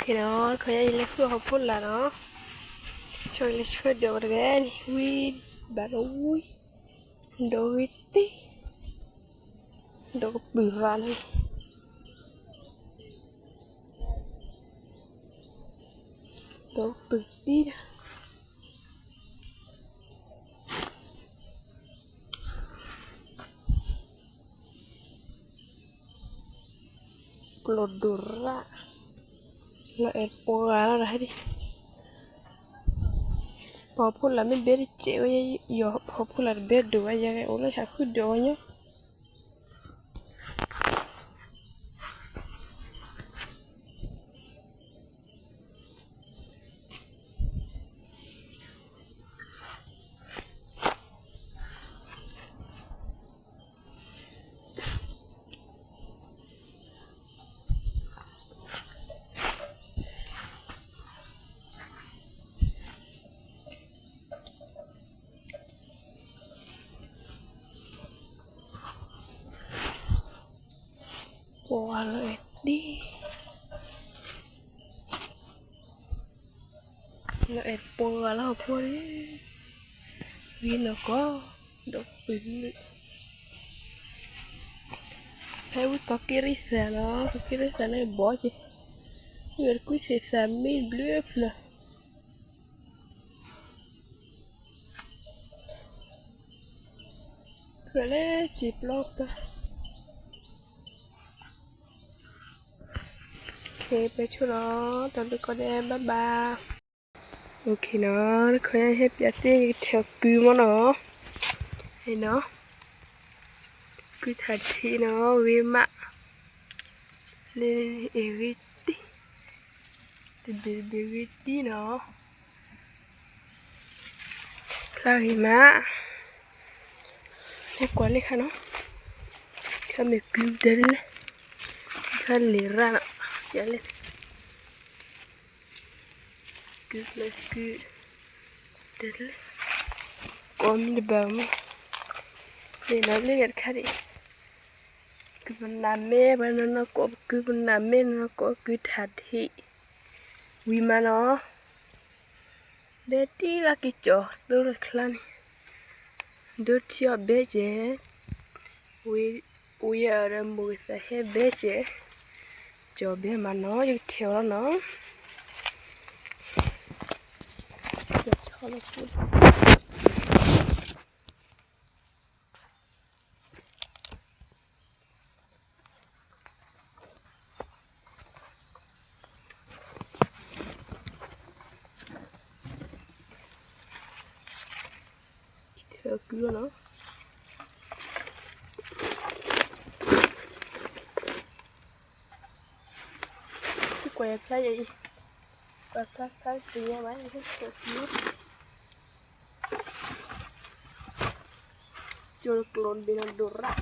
thì nó khởi lên lấy khứa học phút là nó chơi lấy khứa được rồi cái ui bà ui đôi tí đồ bự ra này đồ bự tí lột đồ ra nó ép bò ra ra đi bò phun là mình biết chịu vậy giờ bò phun là biết đồ vậy cái ổ nó hạt khứ đồ nhá bò lại đi nó ép bò là học phun đi vì nó có đồ bự hay có kiri sa nó bỏ chứ người cứ sẽ xả mình blue là rồi lấy chỉ block ta ok bé chú nó tạm biệt con em bye bye ok nó khởi hết giá tiền theo cứ mà nó hay nó cứ thật thì nó ghi mạ lên eriti thì nó là ghi mạ hết quá lên khá nó khá mẹ cứu đến khá lì ra nè giá lên cứu lên cứu đến lên có mình bảo mình để nó lên gạt khá đi cứ bên làm mẹ bên nó có cứ bên làm mẹ nó có cứ thật thì vì mà nó để tí là cái chỗ tôi là khăn đôi chiếc bé chế vì ở đây mùi sẽ hết bé chế cho bé mà nó yêu chiều nó cho nó phun theo cứ nó cái quẹt cái gì và cái gì mà cái sợi nước cho clone bên đồ ra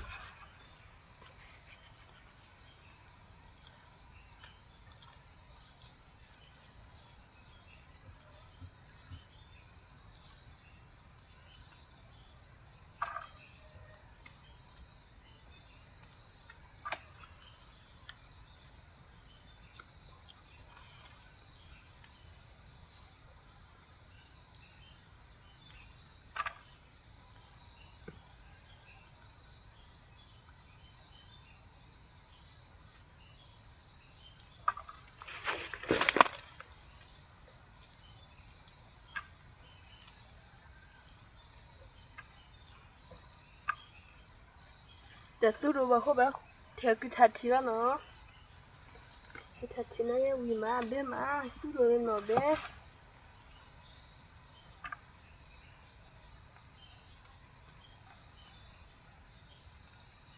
แต่ตู้ดูว่าเขาแบบเที่ยวกิทัดทีละเนาะกิทัดทีนั้นยังวิ่งมาเบี้ยมาตู้ดูเลยเนาะเบี้ย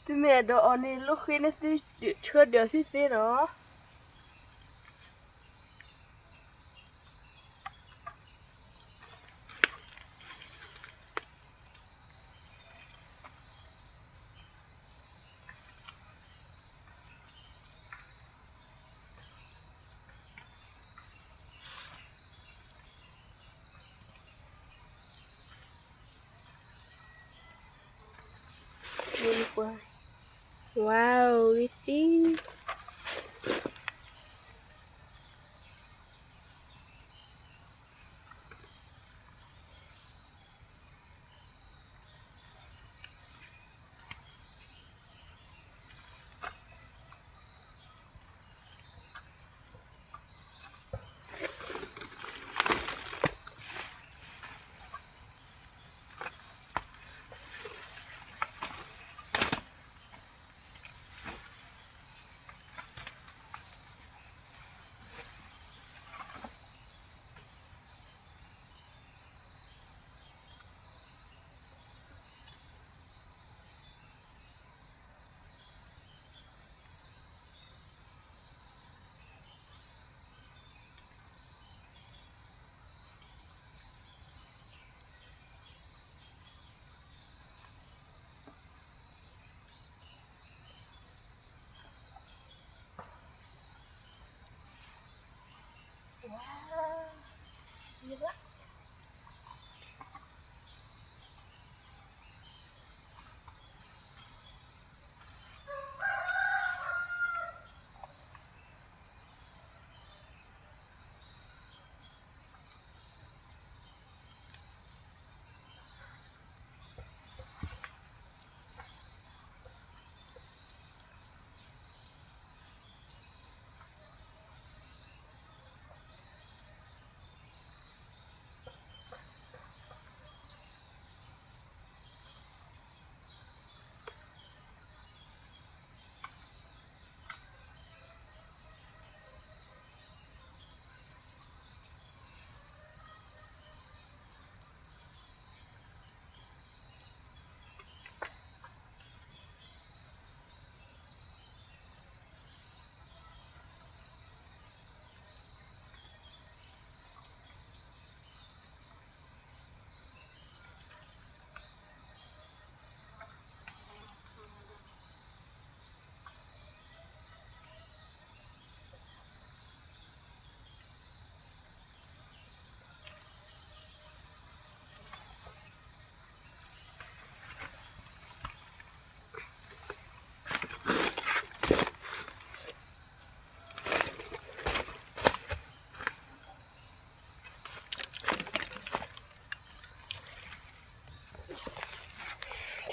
ที่แม่ดอกอันนี้ลูกขึ้นนี่สิเชื่อเดี๋ยวสิเนาะว้าววิตี้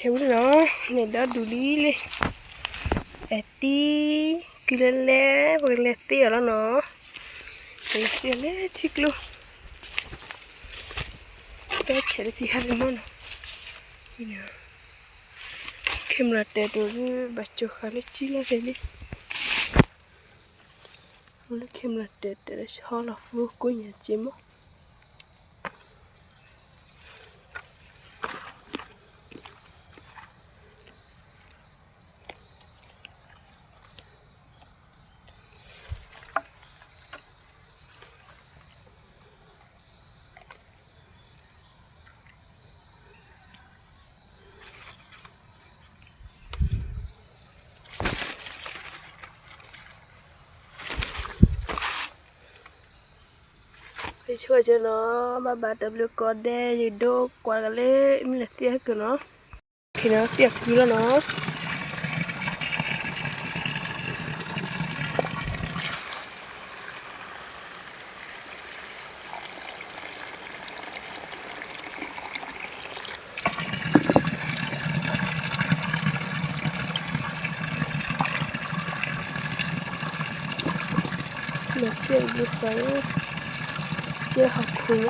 theo nó nên đó đủ lý lên tí cứ lên lé và lên tia đó nó lên tia lé chích luôn bé chạy đi khai lên món nè kem là tệ rồi bắt cho khai lên chi là thế đi lấy kem là tệ để cho là vừa của nhà chị mấtช่วยจะเนาะมาบาดดับเลือกอดได้ยืดโดกว่ากันเลยมีเหลือเสียกันเนาะทีนี้เสียคือแล้วเนาะเหลือเสียอยู่ไปเจ้าหักหัว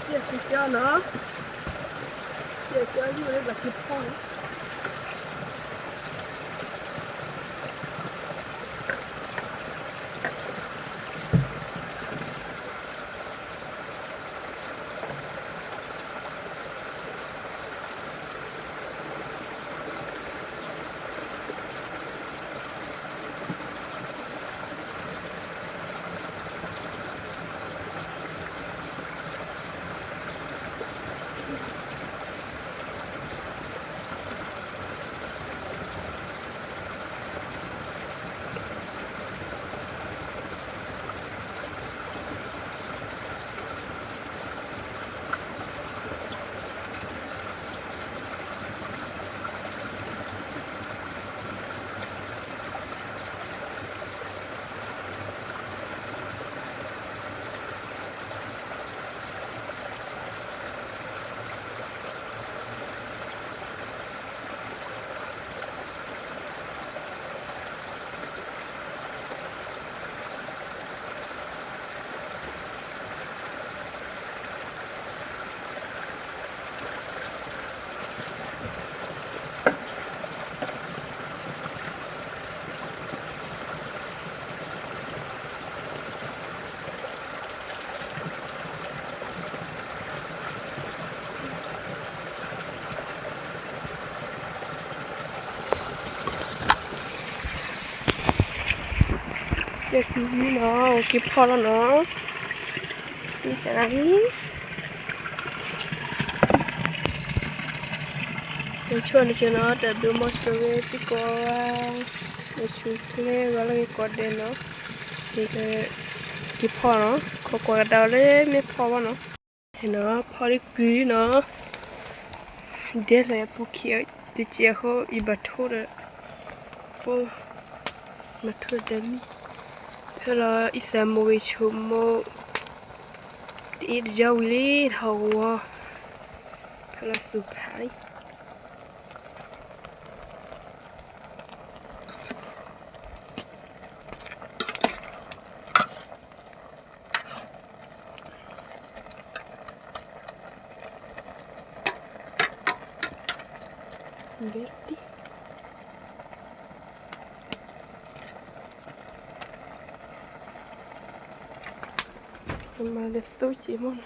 Tiếc cái cho nó. Tiếc cho như đấy là kịp phong. Tiếc cái gì nó kịp phong là nó. Đi cái này. Để cho nó để đưa một số cái để chú cái gọi là cái quạt đèn nó thì cái phò nó có quạt đào lên mấy phò vào nó thì nó phò đi quý nó để lại bút kia thì chỉ có ít bát thôi đấy phô mà thôi đấy thế là ít xem một cái chum một ít dầu đi hầu thế là súp hải verde mà để tôi chỉ muốn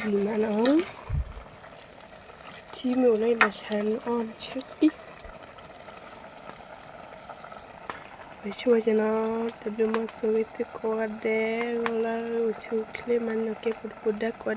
gì mà nó chi mèo này là chán on chết đi để cho nó để đưa một số cái quạt để gọi là một số cái mà nó cái quạt quạt